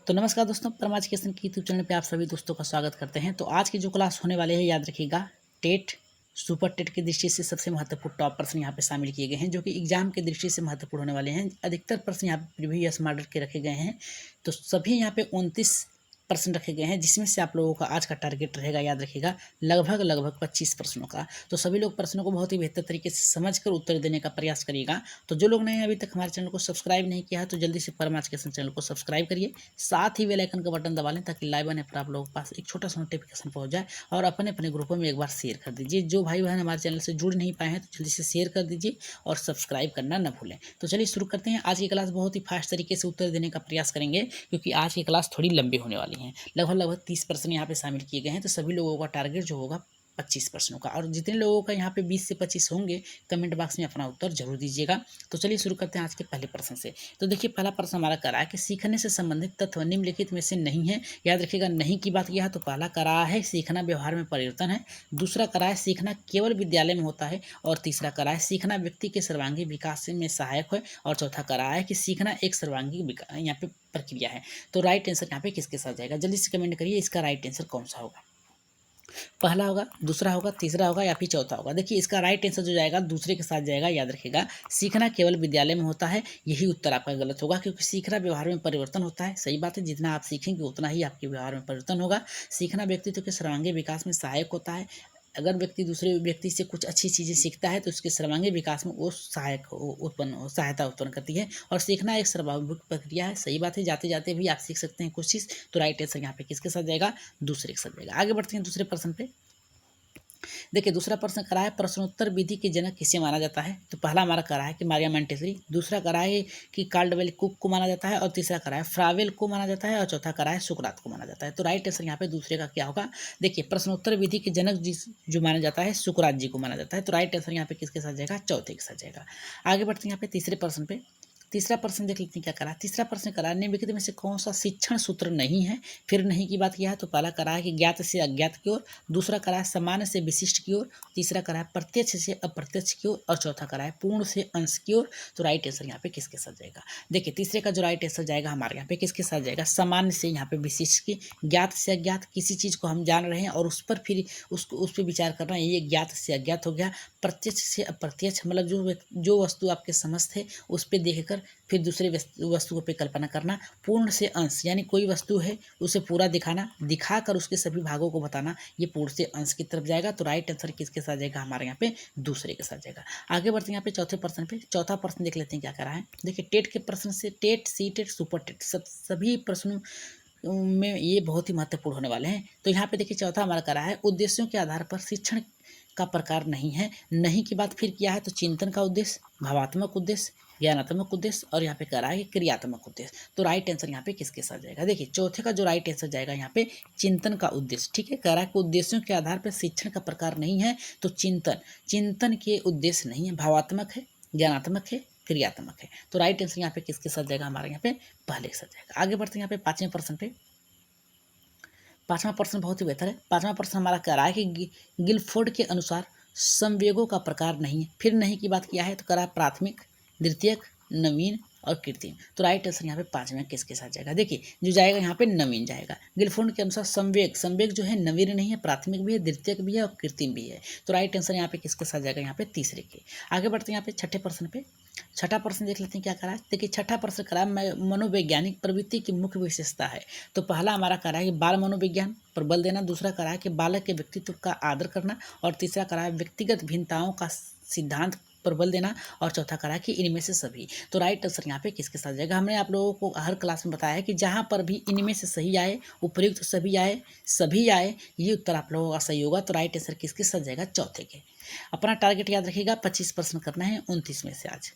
तो नमस्कार दोस्तों, परमार एजुकेशन की यूट्यूब चैनल पे आप सभी दोस्तों का स्वागत करते हैं। तो आज की जो क्लास होने वाले हैं, याद रखिएगा, टेट सुपर टेट की दृष्टि से सबसे महत्वपूर्ण टॉप प्रश्न यहाँ पे शामिल किए गए हैं, जो कि एग्जाम की दृष्टि से महत्वपूर्ण होने वाले हैं। अधिकतर प्रश्न यहाँ पे प्रीवियस मॉडल के रखे गए हैं। तो सभी यहाँ पे 29 प्रश्न रखे गए हैं, जिसमें से आप लोगों का आज का टारगेट रहेगा, याद रखिएगा, लगभग 25 प्रश्नों का। तो सभी लोग प्रश्नों को बहुत ही बेहतर तरीके से समझकर उत्तर देने का प्रयास करिएगा। तो जो लोग ने अभी तक हमारे चैनल को सब्सक्राइब नहीं किया है, तो जल्दी से परमार एजुकेशन चैनल को सब्सक्राइब करिए, साथ ही बेल आइकन का बटन दबा लें, ताकि लाइव आने पर आप लोगों के पास एक छोटा सा नोटिफिकेशन पहुंच जाए। और अपने अपने ग्रुपों में एक बार शेयर कर दीजिए। जो भाई बहन हमारे चैनल से जुड़ नहीं पाए हैं, तो जल्दी से शेयर कर दीजिए और सब्सक्राइब करना न भूलें। तो चलिए शुरू करते हैं। आज की क्लास बहुत ही फास्ट तरीके से उत्तर देने का प्रयास करेंगे, क्योंकि आज की क्लास थोड़ी लंबी होने वाली है। लगभग 30 प्रश्न यहाँ पे शामिल किए गए हैं। तो सभी लोगों का टारगेट जो होगा 25 प्रश्नों का, और जितने लोगों का यहाँ पे 20 से 25 होंगे, कमेंट बॉक्स में अपना उत्तर जरूर दीजिएगा। तो चलिए शुरू करते हैं आज के पहले प्रश्न से। तो देखिए, पहला प्रश्न हमारा करा है कि सीखने से संबंधित तत्व निम्नलिखित में से नहीं है। याद रखिएगा, नहीं की बात किया है तो पहला करा है सीखना व्यवहार में परिवर्तन है, दूसरा करा है सीखना केवल विद्यालय में होता है, और तीसरा करा है सीखना व्यक्ति के सर्वांगीण विकास में सहायक है, और चौथा करा है कि सीखना एक सर्वांगीण यहाँ पे प्रक्रिया है। तो राइट आंसर यहाँ पे किसके साथ जाएगा, जल्दी से कमेंट करिए, इसका राइट आंसर कौन सा होगा। पहला होगा, दूसरा होगा, तीसरा होगा, या फिर चौथा होगा। देखिए, इसका राइट आंसर जो जाएगा दूसरे के साथ जाएगा। याद रखिएगा, सीखना केवल विद्यालय में होता है, यही उत्तर आपका गलत होगा, क्योंकि सीखना व्यवहार में परिवर्तन होता है। सही बात है, जितना आप सीखेंगे उतना ही आपके व्यवहार में परिवर्तन होगा। सीखना व्यक्तित्व के सर्वांगीण विकास में सहायक होता है। अगर व्यक्ति दूसरे व्यक्ति से कुछ अच्छी चीज़ें सीखता है, तो उसके सर्वांगीण विकास में वो सहायता उत्पन्न करती है। और सीखना एक स्वाभाविक प्रक्रिया है। सही बात है, जाते जाते भी आप सीख सकते हैं कुछ चीज़। तो राइट आंसर यहाँ पे किसके साथ जाएगा, दूसरे के साथ जाएगा। आगे बढ़ते हैं दूसरे प्रश्न पे। देखिए, दूसरा प्रश्न करा है प्रश्नोत्तर विधि के जनक किसे माना जाता है। तो पहला हमारा करा है कि मारिया मोंटेसरी, दूसरा करा है कि कार्लवेल कुक को माना जाता है, और तीसरा करा है फ्रावेल को माना जाता है, और चौथा करा है सुकरात को माना जाता है। तो राइट आंसर यहाँ पे दूसरे का क्या होगा। देखिए, प्रश्नोत्तर विधि के जनक जो माना जाता है, सुकरात जी को माना जाता है। तो राइट आंसर यहाँ पे किसके साथ जाएगा, चौथे के साथ जाएगा। आगे बढ़ते हैं यहाँ पे तीसरे प्रश्न पे। तीसरा प्रश्न देख लेते हैं क्या करा है। तीसरा प्रश्न करा है निम्नलिखित में से कौन सा शिक्षण सूत्र नहीं है। फिर नहीं की बात किया है, तो पहला करा है कि ज्ञात से अज्ञात की ओर, दूसरा करा है सामान्य से विशिष्ट की ओर, तीसरा करा है प्रत्यक्ष से अप्रत्यक्ष की ओर, और चौथा करा है पूर्ण से अंश की ओर। तो राइट आंसर यहाँ पे किसके साथ जाएगा। देखिए, तीसरे का जो राइट आंसर जाएगा हमारे यहाँ पे किसके साथ जाएगा, सामान्य से यहाँ पे विशिष्ट की, ज्ञात से अज्ञात, किसी चीज़ को हम जान रहे हैं और उस पर फिर उसको उस पर विचार करना, ये ज्ञात से अज्ञात हो गया। प्रत्यक्ष से अप्रत्यक्ष, मतलब जो वस्तु आपके समस्त है उस पर देखकर फिर दूसरे वस्तु पे कल्पना करना। पूर्ण से अंश, यानी कोई वस्तु है उसे पूरा दिखाना, दिखाकर उसके सभी भागों को बताना, ये पूर्ण से अंश की तरफ जाएगा। तो राइट आंसर किसके साथ जाएगा, हमारे यहाँ पे दूसरे के साथ जाएगा। आगे बढ़ते हैं यहाँ पे चौथे प्रश्न पे। चौथा प्रश्न देख लेते हैं क्या करा है। देखिए, टेट के प्रश्न से, TET, C TET, super TET, सभी प्रश्नों में ये बहुत ही महत्वपूर्ण होने वाले हैं। तो यहाँ पे देखिए, चौथा हमारा करा है उद्देश्यों के आधार पर शिक्षण का प्रकार नहीं है। नहीं की बात फिर किया है, तो चिंतन का उद्देश्य, भावात्मक उद्देश्य, ज्ञानात्मक उद्देश्य, और यहाँ पे करा है क्रियात्मक उद्देश्य। तो राइट आंसर यहाँ पे किसके साथ जाएगा। देखिए, चौथे का जो राइट आंसर जाएगा यहाँ पे चिंतन का उद्देश्य। ठीक है, करा है कि उद्देश्यों के आधार पर शिक्षण का प्रकार नहीं है, तो चिंतन के उद्देश्य नहीं है, भावात्मक है, ज्ञानात्मक है, क्रियात्मक है। तो राइट आंसर यहाँ पे किसके साथ जाएगा, हमारे यहाँ पे पहले के साथ जाएगा। आगे बढ़ते हैं यहाँ पे पांचवें प्रश्न पे। पांचवा प्रश्न बहुत ही बेहतर है। पांचवा प्रश्न हमारा कह रहा है कि गिलफोर्ड के अनुसार संवेगों का प्रकार नहीं है। फिर नहीं की बात किया है, तो करा है प्राथमिक, द्वितीयक, नवीन और कृत्रिम। तो राइट आंसर यहाँ पे पांचवें किसके साथ जाएगा। देखिए, जो जाएगा यहाँ पे नवीन जाएगा। गिलफोर्ड के अनुसार संवेग जो है नवीन नहीं है, प्राथमिक भी है, द्वितीयक भी है और कृत्रिम भी है। तो राइट आंसर यहाँ पे किसके साथ जाएगा, यहाँ पे तीसरे के। आगे बढ़ते हैं यहाँ पे छठे प्रश्न पे। छठा प्रश्न देख लेते हैं क्या करा है। देखिए, छठा प्रश्न करा है मनोवैज्ञानिक प्रवृत्ति की मुख्य विशेषता है। तो पहला हमारा करा है कि बाल मनोविज्ञान पर बल देना, दूसरा करा है कि बालक के व्यक्तित्व का आदर करना, और तीसरा करा है व्यक्तिगत भिन्नताओं का सिद्धांत पर बल देना, और चौथा करा है कि इनमें से सभी। तो राइट आंसर यहाँ पे किसके साथ जाएगा। हमने आप लोगों को हर क्लास में बताया है कि जहाँ पर भी इनमें से सही आए, उपयुक्त सभी आए, ये उत्तर आप लोगों का सही होगा। तो राइट आंसर किसके साथ जाएगा, चौथे के। अपना टारगेट याद रखिएगा, 25 प्रश्न करना है 29 में से आज।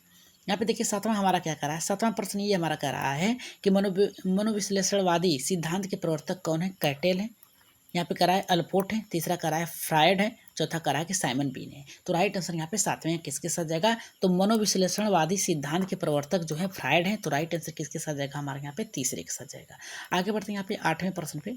यहाँ पे देखिए, सातवां हमारा क्या करा है। सातवां प्रश्न ये हमारा कह रहा है कि मनोविश्लेषणवादी सिद्धांत के प्रवर्तक कौन है। कैटेल है, यहाँ पे करा है अल्पोर्ट है, तीसरा करा है फ्रायड है, चौथा करा है कि साइमन बीन है। तो राइट आंसर यहाँ पे सातवें किसके साथ जाएगा, तो मनोविश्लेषणवादी सिद्धांत के प्रवर्तक जो है फ्रायड है। तो राइट आंसर किसके साथ जाएगा, हमारे यहाँ पे तीसरे के साथ जाएगा। आगे बढ़ते हैं यहाँ पे आठवें प्रश्न पे।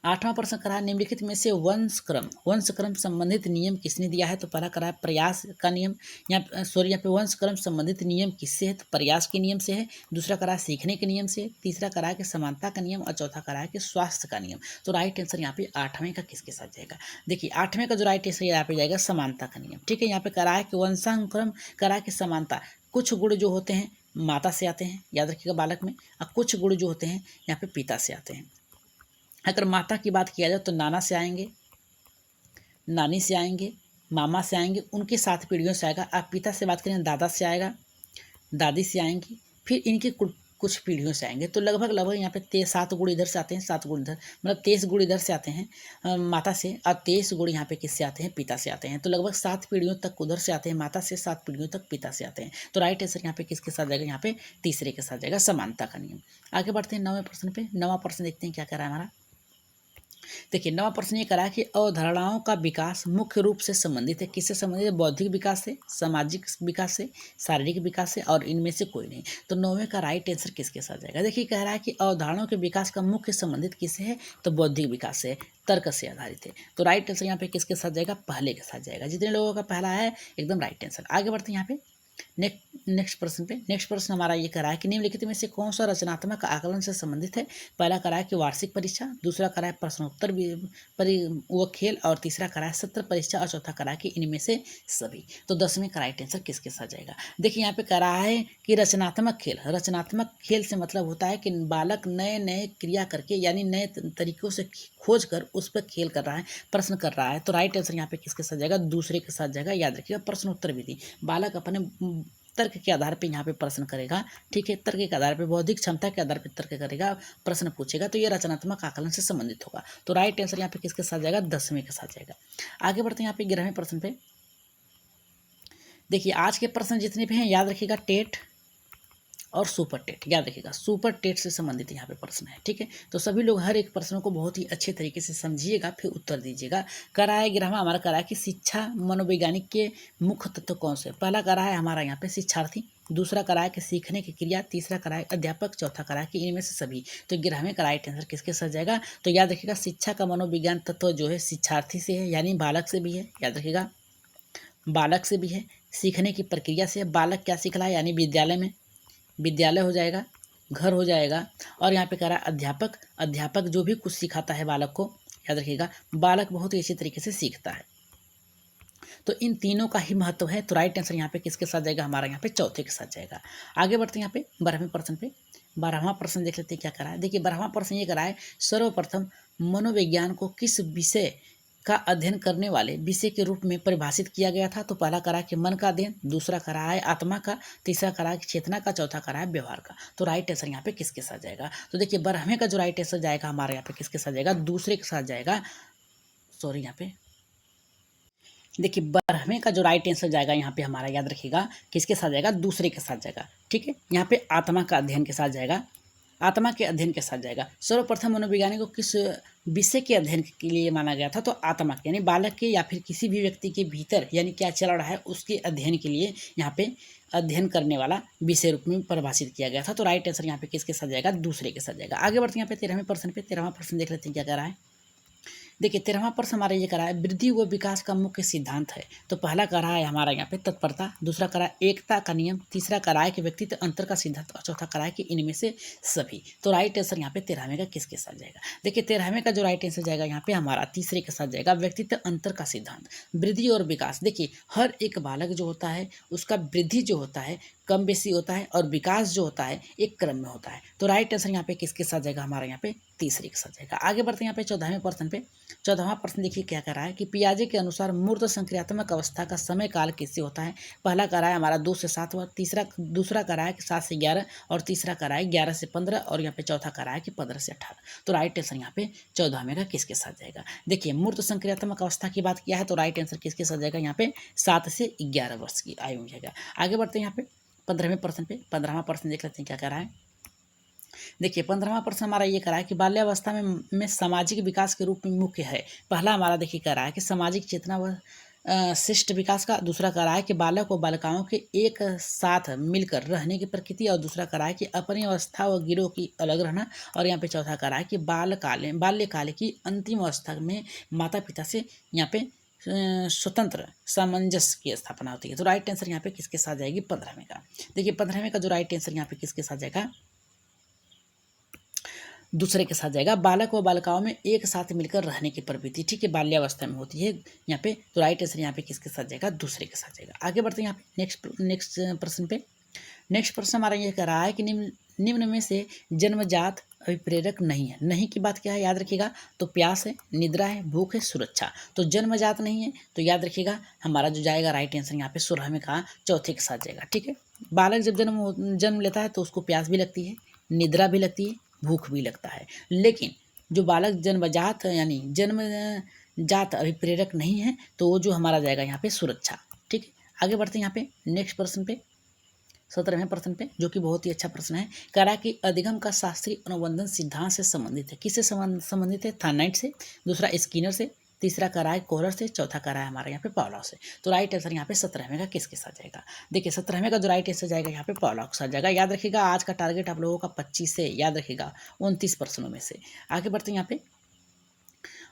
8वां प्रश्न करा है निम्नलिखित में से वंश क्रम संबंधित नियम किसने दिया है? तो पहला करा है प्रयास का नियम, यहाँ पे वंश क्रम संबंधित नियम किससे है? तो प्रयास के नियम से है। दूसरा करा है सीखने के नियम से, तीसरा करा है कि समानता का नियम और चौथा करा है कि स्वास्थ्य का नियम। तो राइट आंसर यहाँ पे 8वें का किसके साथ जाएगा? देखिए 8वें का जो राइट आंसर यहाँ पे जाएगा समानता का नियम। ठीक है, यहाँ पे करा है कि वंशानुक्रम, करा है कि समानता। कुछ गुण जो होते हैं माता से आते हैं, याद रखिएगा बालक में, और कुछ गुण जो होते हैं यहाँ पे पिता से आते हैं। अगर माता की बात किया जाए तो नाना से आएंगे, नानी से आएंगे, मामा से आएंगे, उनके 7 पीढ़ियों से आएगा। आप पिता से बात करें दादा से आएगा, दादी से आएंगी, फिर इनके कुछ पीढ़ियों से आएंगे। तो लगभग यहाँ पे 7 गुण इधर से आते हैं, 7 गुण इधर, मतलब 23 गुण इधर से आते हैं माता से, और 23 गुण यहाँ पे किससे आते हैं? पिता से आते हैं। तो लगभग 7 पीढ़ियों तक उधर से आते हैं माता से, 7 पीढ़ियों तक पिता से आते हैं। तो राइट आंसर यहाँ पे किसके साथ जाएगा? यहाँ पे तीसरे के साथ जाएगा, समानता का नियम। आगे बढ़ते हैं 9वें प्रश्न पे। 9वां प्रश्न देखते हैं क्या कह रहा है हमारा। देखिए 9वां प्रश्न ये करा कि अवधारणाओं का विकास मुख्य रूप से संबंधित है, किससे संबंधित है? बौद्धिक विकास से, सामाजिक विकास से, शारीरिक विकास से, और इनमें से कोई नहीं। तो 9वें का राइट आंसर किसके साथ जाएगा? देखिए कह रहा है कि अवधारणाओं के विकास का मुख्य संबंधित किससे है? तो बौद्धिक विकास से, तर्क से आधारित है। तो राइट आंसर यहाँ पे किसके साथ जाएगा? पहले के साथ जाएगा। जितने लोगों का पहला है एकदम राइट आंसर। आगे बढ़ते हैं यहाँ पे नेक्स्ट प्रश्न पे। नेक्स्ट प्रश्न हमारा ये करा है कि निम्नलिखित में से कौन सा रचनात्मक आकलन से संबंधित है? पहला करा है कि वार्षिक परीक्षा, दूसरा करा है प्रश्नोत्तर वो खेल, और तीसरा करा है सत्र परीक्षा, और चौथा करा है कि इनमें से सभी। तो 10वें का राइट आंसर किसके साथ जाएगा? देखिए यहाँ पे करा है कि रचनात्मक खेल। रचनात्मक खेल से मतलब होता है कि बालक नए नए क्रिया करके, यानी नए तरीकों से खोज कर उस पर खेल कर रहा है, प्रश्न कर रहा है। तो राइट आंसर यहाँ पे किसके साथ जाएगा? दूसरे के साथ जाएगा। याद रखिएगा प्रश्नोत्तर विधि, बालक अपने तर्क के आधार पे यहाँ पे प्रश्न करेगा। ठीक है, तर्क के आधार पे, बौद्धिक क्षमता के आधार पे तर्क करेगा, प्रश्न पूछेगा। तो ये रचनात्मक आकलन से संबंधित होगा। तो राइट आंसर यहाँ पे किसके साथ जाएगा? 10वें के साथ जाएगा। आगे बढ़ते हैं यहाँ पे 11वें प्रश्न पे। देखिए आज के प्रश्न जितने भी हैं याद रखिएगा टेट और सुपर टेट, याद रखिएगा सुपर टेट से संबंधित यहाँ पे प्रश्न है। ठीक है, तो सभी लोग हर एक प्रश्न को बहुत ही अच्छे तरीके से समझिएगा, फिर उत्तर दीजिएगा। करा है 11वां हमारा करा है कि शिक्षा मनोवैज्ञानिक के मुख्य तत्व कौन से? पहला करा है हमारा यहाँ पे शिक्षार्थी, दूसरा करा है कि सीखने की क्रिया, तीसरा करा है अध्यापक, चौथा करा है कि इनमें से सभी। तो 11वें का राइट आंसर किसके साथ जाएगा? तो याद रखिएगा शिक्षा का मनोविज्ञान तत्व जो है शिक्षार्थी से है, यानी बालक से भी है। याद रखिएगा बालक से भी है। सीखने की प्रक्रिया से बालक क्या सीख रहा है, यानी विद्यालय में, विद्यालय हो जाएगा, घर हो जाएगा। और यहाँ पे कह रहा है अध्यापक, अध्यापक जो भी कुछ सिखाता है बालक को, याद रखिएगा बालक बहुत ही अच्छी तरीके से सीखता है। तो इन तीनों का ही महत्व है। तो राइट आंसर यहाँ पे किसके साथ जाएगा? हमारा यहाँ पे चौथे के साथ जाएगा। आगे बढ़ते हैं यहाँ पे 12वें प्रश्न पे। 12वां प्रश्न देख लेते हैं क्या करा है। देखिए 12वां प्रश्न ये करा है सर्वप्रथम मनोविज्ञान को किस विषय का अध्ययन करने वाले विषय के रूप में परिभाषित किया गया था? तो पहला करा है कि मन का अध्ययन, दूसरा करा है आत्मा का, तीसरा करा है चेतना का, चौथा करा है व्यवहार का। तो राइट आंसर यहाँ पे किसके साथ जाएगा? तो देखिए 12वें का जो राइट आंसर जाएगा हमारे यहाँ पे किसके साथ जाएगा? दूसरे के साथ जाएगा। सॉरी, यहाँ पे देखिए 12वें का जो राइट आंसर जाएगा यहाँ पे हमारा, याद रखिएगा किसके साथ जाएगा? दूसरे के साथ जाएगा। ठीक है, यहाँ पे आत्मा का अध्ययन के साथ जाएगा, आत्मा के अध्ययन के साथ जाएगा। सर्वप्रथम मनोविज्ञानी को किस विषय के अध्ययन के लिए माना गया था? तो आत्मा के, यानी बालक के या फिर किसी भी व्यक्ति के भीतर यानी क्या चल रहा है उसके अध्ययन के लिए यहाँ पे अध्ययन करने वाला विषय रूप में परिभाषित किया गया था। तो राइट आंसर यहाँ पे किसके साथ जाएगा? दूसरे के साथ जाएगा। आगे बढ़ते हैं यहाँ पे 13वें प्रश्न पे। 13वां प्रश्न देख लेते हैं क्या कह रहा है। देखिए 13वां प्रश्न हमारा ये करा है वृद्धि व विकास का मुख्य सिद्धांत है। तो पहला करा है हमारा यहाँ पे तत्परता, दूसरा करा है एकता का नियम, तीसरा करा है कि व्यक्तित्व अंतर का सिद्धांत, और चौथा करा है कि इनमें से सभी। तो राइट आंसर यहाँ पे 13वें का किसके साथ जाएगा? देखिए 13वें का जो राइट आंसर जाएगा यहाँ पे हमारा तीसरे के साथ जाएगा, व्यक्तित्व अंतर का सिद्धांत। वृद्धि और विकास, देखिए हर एक बालक जो होता है उसका वृद्धि जो होता है कम बेसी होता है, और विकास जो होता है एक क्रम में होता है। तो राइट आंसर यहाँ पे किसके साथ जाएगा? हमारा यहाँ पे तीसरे के साथ जाएगा। आगे बढ़ते हैं यहाँ पे 14वें प्रश्न पे। 14वां प्रश्न देखिए क्या कर रहा है कि पियाजे के अनुसार मूर्त संक्रियात्मक अवस्था का समय काल किससे होता है? पहला करा है हमारा 2 से 7 वर्ष, दूसरा करा है कि 7 से 11, और तीसरा करा है 11 से 15, और यहाँ पे चौथा करा है कि 15 से 18। तो राइट आंसर यहाँ पे 14वें का किसके साथ जाएगा? देखिए मूर्त संक्रियात्मक अवस्था की बात किया है, तो राइट आंसर किसके साथ जाएगा? यहाँ पे 7 से 11 वर्ष की आयु में जाएगा। आगे बढ़ते हैं यहाँ पे 15वें प्रश्न पे। 15वां प्रश्न देख लेते हैं क्या कह रहा है। देखिए 15वां प्रश्न हमारा ये करा है कि बाल्यावस्था में सामाजिक विकास के रूप में मुख्य है। पहला हमारा देखिए कह रहा है कि सामाजिक चेतना व शिष्ट विकास का, दूसरा कह रहा है कि बालक व बालिकाओं के एक साथ मिलकर रहने की प्रकृति, और दूसरा कह रहा है कि अपनी अवस्था व गिरोह की अलग रहना, और यहाँ पे चौथा कह रहा है कि बाल्यकाल की अंतिम अवस्था में माता पिता से यहाँ पे स्वतंत्र सामंजस्य की स्थापना होती है। तो राइट आंसर यहाँ पे किसके साथ जाएगी? 15वें का। देखिए 15वें का जो राइट आंसर यहाँ पे किसके साथ जाएगा? दूसरे के साथ जाएगा। बालक व बालिकाओं में एक साथ मिलकर रहने की प्रवृत्ति, ठीक है, बाल्यावस्था में होती है यहाँ पे। तो राइट आंसर यहाँ पे किसके साथ जाएगा? दूसरे के साथ जाएगा। आगे बढ़ते हैं यहाँ पे नेक्स्ट प्रश्न पे। नेक्स्ट प्रश्न हमारा ये कह रहा है कि निम्न में से जन्मजात अभिप्रेरक नहीं है। नहीं की बात क्या है? याद रखिएगा। तो प्यास है, निद्रा है, भूख है, सुरक्षा। तो जन्मजात नहीं है, तो याद रखिएगा हमारा जो जाएगा राइट आंसर यहाँ पे 16वें का चौथे के साथ जाएगा, ठीक है। बालक जब जन्म लेता है तो उसको प्यास भी लगती है, निद्रा भी लगती है, भूख भी लगता है। लेकिन जो बालक जन्मजात यानी जन्मजात अभिप्रेरक नहीं है, तो वो जो हमारा जाएगा यहाँ पे सुरक्षा, ठीक है। आगे बढ़ते हैं यहाँ पे नेक्स्ट प्रश्न पे, 17वें प्रश्न पे, जो कि बहुत ही अच्छा प्रश्न है। कह रहा है कि अधिगम का शास्त्रीय अनुबंधन सिद्धांत से संबंधित है। किससे संबंधित है? थार्नाइट से, दूसरा स्किनर से, तीसरा कह रहा है कोहलर से, चौथा कह रहा है हमारे यहाँ पे पावलॉव से। तो राइट आंसर यहाँ पे 17वें का किसके साथ जाएगा? देखिए 17वें का जो राइट आंसर जाएगा यहाँ पे पावलॉव के साथ जाएगा। याद रखिएगा आज का टारगेट आप लोगों का 25 से, याद रखिएगा 29 प्रश्नों में से। आगे बढ़ते हैं यहाँ पे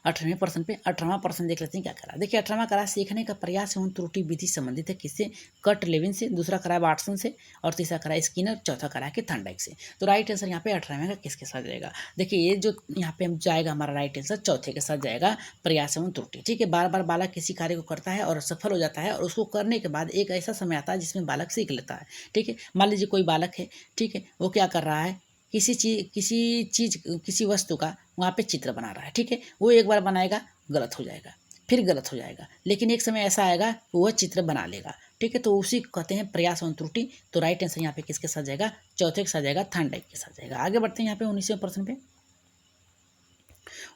18वें प्रश्न पे। 18वां प्रश्न देख लेते हैं क्या करा। देखिए 18वां करा सीखने का प्रयास एवं त्रुटि विधि संबंधित है किससे? कट लेविन से, दूसरा करा है वाटसन से, और तीसरा करा है स्किनर, चौथा करा है कि थॉर्नडाइक से। तो राइट आंसर यहाँ पे 18वें का किसके साथ जाएगा? देखिए ये जो यहाँ पे हम जाएगा हमारा राइट आंसर चौथे के साथ जाएगा, प्रयास एवं त्रुटि, ठीक है। बार बार बालक किसी कार्य को करता है और सफल हो जाता है, और उसको करने के बाद एक ऐसा समय आता है जिसमें बालक सीख लेता है, ठीक है। मान लीजिए कोई बालक है, ठीक है, वो क्या कर रहा है, किसी वस्तु का वहाँ पे चित्र बना रहा है, ठीक है। वो एक बार बनाएगा, गलत हो जाएगा, फिर गलत हो जाएगा, लेकिन एक समय ऐसा आएगा वह चित्र बना लेगा, ठीक है। तो उसी को कहते हैं प्रयास एवं त्रुटि। तो राइट आंसर यहाँ पे किसके साथ जाएगा? चौथे के साथ जाएगा, थॉर्नडाइक के साथ जाएगा। आगे बढ़ते हैं यहाँ पे 19वें प्रश्न पे।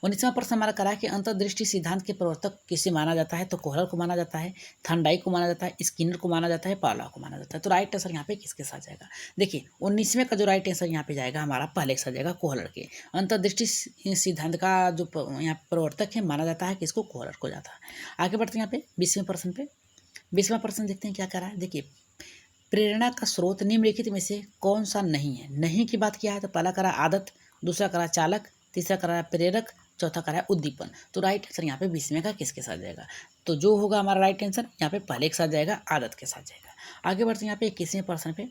19वां प्रश्न हमारा करा है कि अंतर्दृष्टि सिद्धांत के प्रवर्तक किसे माना जाता है? तो कोहलर को माना जाता है, थॉर्नडाइक को माना जाता है, स्किनर को माना जाता है, पावलॉव को माना जाता है। तो राइट आंसर यहाँ पे किसके साथ जाएगा? देखिए 19वें का जो राइट आंसर यहाँ पे जाएगा हमारा पहले के साथ जाएगा, कोहलर के। अंतर्दृष्टि सिद्धांत का जो यहाँ प्रवर्तक है माना जाता है किसको? कोहलर को जाता है। आगे बढ़ते हैं यहाँ पे 20वें प्रश्न पे। 20वां प्रश्न देखते हैं क्या कह रहा है। देखिए प्रेरणा का स्रोत निम्नलिखित में से कौन सा नहीं है? नहीं की बात क्या है? तो पहला करा आदत, दूसरा करा चालक, तीसरा करा प्रेरक, चौथा करा उद्दीपन। तो राइट आंसर यहाँ पे 20वें का किसके साथ जाएगा? तो जो होगा हमारा राइट आंसर यहाँ पे पहले के साथ जाएगा, आदत के साथ जाएगा। आगे बढ़ते हैं यहाँ पे 21वें प्रश्न पे।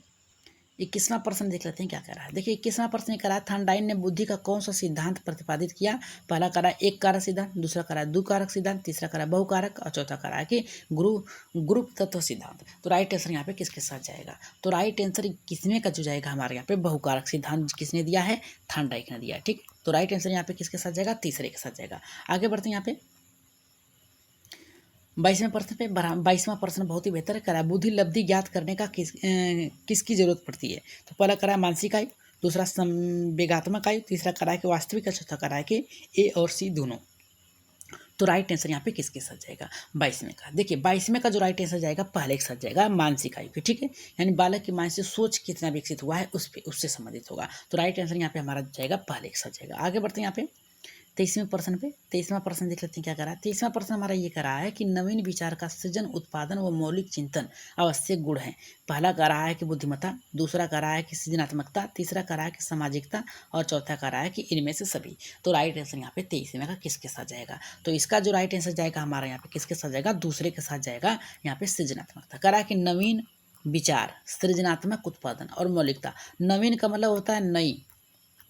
21वां प्रश्न देख लेते हैं क्या कह रहा है। देखिए 21वां प्रश्न ये कह रहा है थॉर्नडाइक ने बुद्धि का कौन सा सिद्धांत प्रतिपादित किया? पहला कह रहा है एक कारक सिद्धांत, दूसरा कह रहा है द्विकारक सिद्धांत, तीसरा कह रहा है बहुकारक, और चौथा कह रहा है कि ग्रुप तत्व सिद्धांत। तो राइट आंसर यहाँ पे किसके साथ जाएगा? तो राइट आंसर किसमें का जो जाएगा हमारे यहाँ पे बहुकारक सिद्धांत किसने दिया है? थॉर्नडाइक ने दिया है, ठीक। तो राइट आंसर यहाँ पे किसके साथ जाएगा? तीसरे के साथ जाएगा। आगे बढ़ते हैं यहाँ पे 22वें प्रश्न पे। 22वां प्रश्न बहुत ही बेहतर है। करा बुद्धि लब्धि ज्ञात करने का किसकी जरूरत पड़ती है? तो पहला करा मानसिक आयु, दूसरा संवेगात्मक आयु, तीसरा करा है कि वास्तविक, चौथा करा है कि ए और सी दोनों। तो राइट आंसर यहाँ पे किसके साथ जाएगा? 22वें का। देखिए 22वें का जो राइट आंसर जाएगा पहले के साथ जाएगा, मानसिक आयु के, ठीक है। यानी बालक की मानसिक सोच कितना विकसित हुआ है उससे संबंधित होगा। तो राइट आंसर यहाँ पे हमारा जाएगा पहले के साथ जाएगा। आगे बढ़ते हैं यहाँ पे 23वें प्रश्न पे। 23वां प्रश्न देख लेते हैं क्या करा है। 23वां प्रश्न हमारा ये करा है कि नवीन विचार का सृजन, उत्पादन व मौलिक चिंतन आवश्यक गुण है। पहला कह रहा है कि बुद्धिमत्ता, दूसरा कह रहा है कि सृजनात्मकता, तीसरा कह रहा है कि सामाजिकता, और चौथा कह रहा है कि इनमें से सभी। तो राइट आंसर यहाँ पे 23वें का किसके साथ जाएगा? तो इसका जो राइट आंसर जाएगा हमारा यहाँ पे किसके साथ जाएगा? दूसरे के साथ जाएगा। यहाँ पे सृजनात्मकता कह रहा है कि नवीन विचार, सृजनात्मक उत्पादन और मौलिकता। नवीन का मतलब होता है नई,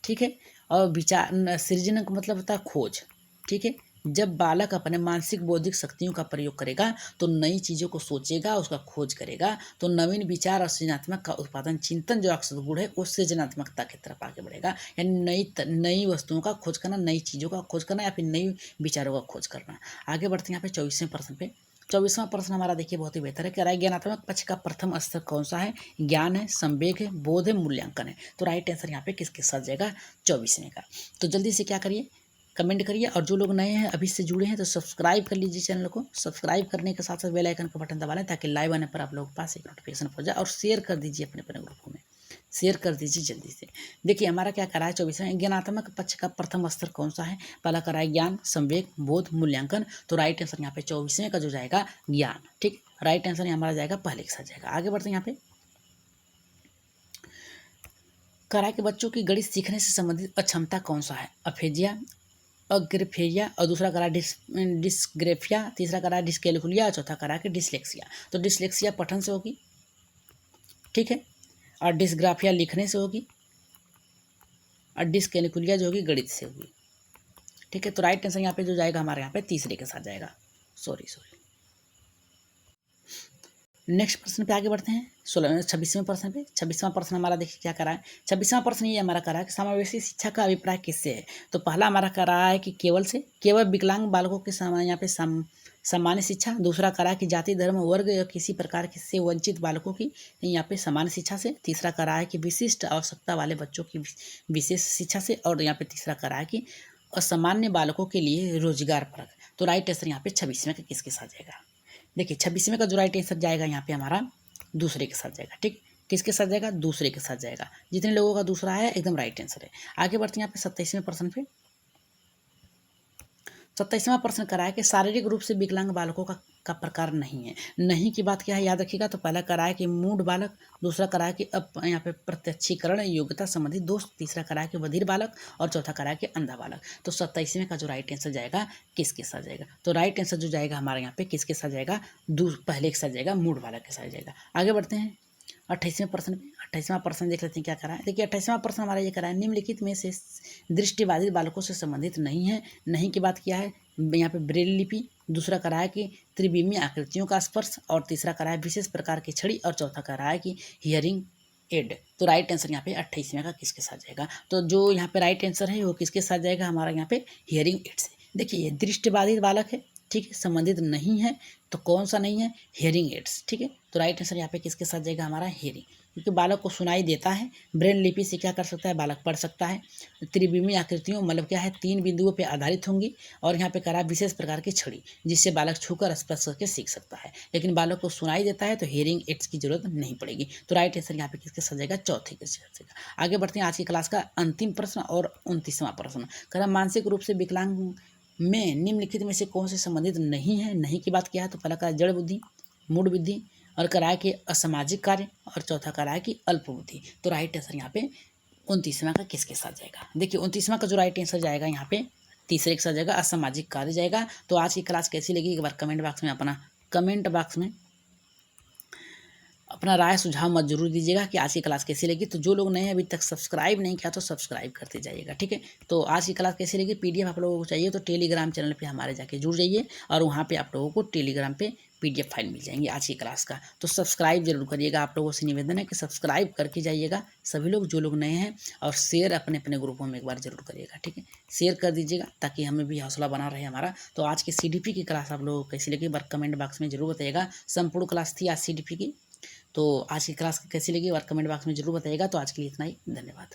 ठीक है, और विचार सृजन का मतलब होता है खोज, ठीक है। जब बालक अपने मानसिक बौद्धिक शक्तियों का प्रयोग करेगा तो नई चीज़ों को सोचेगा, उसका खोज करेगा, तो नवीन विचार और सृजनात्मक का उत्पादन चिंतन जो अक्सर गुण है वो सृजनात्मकता की तरफ आगे बढ़ेगा। यानी नई वस्तुओं का खोज करना, नई चीज़ों का खोज करना, या फिर नई विचारों का खोज करना। आगे बढ़ते हैं यहाँ पे 24वें प्रश्न पे। 24वां प्रश्न हमारा देखिए बहुत ही बेहतर है। कह रहा है ज्ञानात्मक पक्ष का प्रथम स्तर कौन सा है? ज्ञान है, संवेग है, बोध है, मूल्यांकन है। तो राइट आंसर यहाँ पे किसके साथ जाएगा? 24वें का। तो जल्दी से क्या करिए, कमेंट करिए, और जो लोग नए हैं अभी से जुड़े हैं तो सब्सक्राइब कर लीजिए चैनल को। सब्सक्राइब करने के साथ साथ बेल आइकन का बटन दबा लें ताकि लाइव आने पर आप लोगों के पास एक नोटिफिकेशन पहुंच जाए, और शेयर कर दीजिए अपने अपने ग्रुपों में। शेयर कर दीजिए जल्दी से। देखिए हमारा क्या करा है 24वें ज्ञानात्मक पक्ष का प्रथम स्तर कौन सा है? पहला करा है ज्ञान, संवेग, बोध, मूल्यांकन। तो राइट आंसर यहाँ पे 24वें का जो जाएगा ज्ञान। ठीक, राइट आंसर हमारा जाएगा पहले के साथ जाएगा। आगे बढ़ते हैं। यहाँ पे करा है कि बच्चों की गणित सीखने से संबंधित अक्षमता कौन सा है? अफेजिया, अग्रेफेरिया, और दूसरा करा डिस्ग्रेफिया, तीसरा करा डिस्कैलकुलिया और चौथा करा कि डिसलेक्सिया। तो डिसलेक्सिया पठन से होगी, ठीक है, और डिस्ग्राफिया लिखने से होगी, और डिस्कैलकुलिया जो होगी गणित से होगी। ठीक है, तो राइट आंसर यहाँ पे जो जाएगा हमारे यहाँ पे तीसरे के साथ जाएगा। सॉरी। नेक्स्ट प्रश्न पे आगे बढ़ते हैं। 26वें प्रश्न पे। 26वां प्रश्न हमारा देखिए क्या करा है। 26वां प्रश्न ये हमारा करा है कि समावेशी शिक्षा का अभिप्राय किससे है? तो पहला हमारा करा है कि केवल विकलांग बालकों के यहाँ पे सामान्य शिक्षा। दूसरा करा है कि जाति, धर्म, वर्ग या किसी प्रकार से वंचित बालकों की यहाँ पे सामान्य शिक्षा से। तीसरा करा है कि विशिष्ट आवश्यकता वाले बच्चों की विशेष शिक्षा से। और यहाँ पे तीसरा करा है कि असामान्य बालकों के लिए रोजगार परक। तो राइट आंसर यहाँ पे 26वें का किसके साथ जाएगा? देखिए 26वें का जो राइट आंसर जाएगा यहाँ पे हमारा दूसरे के साथ जाएगा। ठीक, किसके साथ जाएगा? दूसरे के साथ जाएगा। जितने लोगों का दूसरा है एकदम राइट आंसर है। आगे बढ़ते हैं यहाँ पे 27वें प्रश्न पे। 27वां प्रश्न करा है कि शारीरिक रूप से विकलांग बालकों का प्रकार नहीं है। नहीं की बात क्या है याद रखिएगा। तो पहला करा है कि मूढ़ बालक, दूसरा करा है कि यहाँ पे प्रत्यक्षीकरण योग्यता संबंधी दोष, तीसरा करा है कि बधिर बालक, और चौथा करा है कि अंधा बालक। तो 27वें का जो राइट आंसर जाएगा किसके साथ जाएगा? तो राइट आंसर जो जाएगा हमारे यहाँ पे किसके साथ जाएगा? पहले के साथ जाएगा, मूढ़ बालक के साथ जाएगा। आगे बढ़ते हैं 28वें प्रश्न पे। 28वां प्रश्न देख लेते हैं क्या करा है। देखिए 28वां प्रश्न हमारा ये करा है, निम्नलिखित में से दृष्टिबाधित बालकों से संबंधित नहीं है। नहीं की बात क्या है? यहाँ पे ब्रेल लिपि, दूसरा करा है कि त्रिविमीय आकृतियों का स्पर्श, और तीसरा करा है विशेष प्रकार की छड़ी, और चौथा करा है कि हियरिंग एड। तो राइट आंसर यहाँ पे 28वें का किसके साथ जाएगा? तो जो यहाँ पे राइट आंसर है वो किसके साथ जाएगा? हमारा यहाँ पे हियरिंग एड से। देखिए ये दृष्टिबाधित बालक है, ठीक है, संबंधित नहीं है। तो कौन सा नहीं है? Hearing aids. ठीक है, तो राइट आंसर यहाँ पे किसके साथ जाएगा? हमारा हियरिंग, क्योंकि बालक को सुनाई देता है। ब्रेन लिपि से क्या कर सकता है? बालक पढ़ सकता है। त्रिविमीय आकृतियों मतलब क्या है? 3 बिंदुओं पे आधारित होंगी। और यहाँ पे करा विशेष प्रकार की छड़ी, जिससे बालक छूकर स्पर्श करके सीख सकता है। लेकिन बालक को सुनाई देता है तो हियरिंग एड्स की जरूरत नहीं पड़ेगी। तो राइट आंसर यहाँ पे किसके साथ जाएगा? चौथे के साथ जाएगा। आगे बढ़ते हैं आज की क्लास का अंतिम प्रश्न और 29वां प्रश्न। करा मानसिक रूप से विकलांग में निम्नलिखित में से कौन से संबंधित नहीं है? नहीं की बात क्या है? तो पहला करा जड़ बुद्धि, मूढ़ बुद्धि, और कराए कि असामाजिक कार्य, और चौथा कराए कि अल्प बुद्धि। तो राइट आंसर यहाँ पे 29वां का किसके साथ जाएगा? देखिए 29वां का जो राइट आंसर जाएगा यहाँ पे तीसरे के साथ जाएगा, असामाजिक कार्य जाएगा। तो आज की क्लास कैसी लगी एक बार कमेंट बॉक्स में अपना राय सुझाव मत जरूर दीजिएगा कि आज की क्लास कैसी लगी। तो जो लोग नए हैं अभी तक सब्सक्राइब नहीं किया तो सब्सक्राइब करते जाइएगा। ठीक है, तो आज की क्लास कैसी लगी? पीडीएफ आप लोगों को चाहिए तो टेलीग्राम चैनल पे हमारे जाके जुड़ जाइए, और वहाँ पे आप लोगों को टेलीग्राम पे पीडीएफ फाइल मिल जाएंगी आज की क्लास का। तो सब्सक्राइब जरूर करिएगा। आप लोगों से निवेदन है कि सब्सक्राइब करके जाइएगा सभी लोग, जो लोग नए हैं, और शेयर अपने अपने ग्रुपों में एक बार जरूर करिएगा। ठीक है, शेयर कर दीजिएगा ताकि हमें भी हौसला बना रहे हमारा। तो आज की सीडीपी की क्लास आप लोगों को कैसी लगी बार कमेंट बॉक्स में जरूर बताइएगा। संपूर्ण क्लास थी आज सीडीपी की। तो आज की क्लास कैसी लगी और कमेंट बॉक्स में जरूर बताइएगा। तो आज के लिए इतना ही, धन्यवाद।